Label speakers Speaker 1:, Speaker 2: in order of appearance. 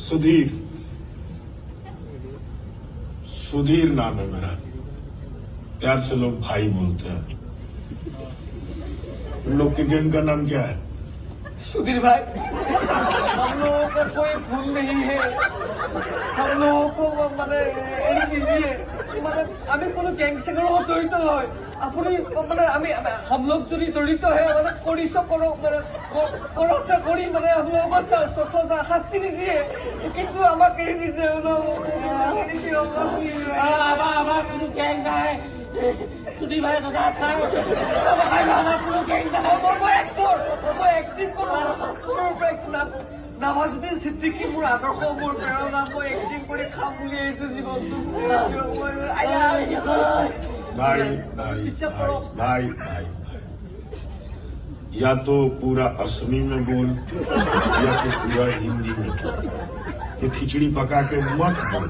Speaker 1: सुधीर, सुधीर नाम है मेरा। प्यार से लोग भाई बोलते हैं। तुम लोग के गैंग का नाम क्या है?
Speaker 2: सुधीर भाई, हम लोगों का कोई भूल नहीं है। हम लोगों को মানে এড়িয়ে दीजिए। মানে আমি কোনো গ্যাংস্টারের লগত জড়িত নহয়। আপুনি মানে हम लोग যদি জড়িত है মানে কৰিছ কৰক মানে কৰছে কৰি মানে हम लोगों को सजा শাস্তি दीजिए। কিন্তু আমাক এড়িয়ে দিছে আমার কোনো গ্যাং নাই। সুধীর ভাই দাদা স্যার আমার কোনো গ্যাং নাই। মই এক্টিং কৰো। নামাজুদ্দিন সিদ্দিকী মোৰ আদৰ্শ, মোৰ প্ৰেৰণা। মই এক্টিং কৰি খাম বুলি আহিছো জীৱনটো।
Speaker 1: भाई भाई भाई भाई भाई या तो पूरा असमी में बोल या तो पूरा हिंदी में बोल। ये खिचड़ी पका के मत बोल।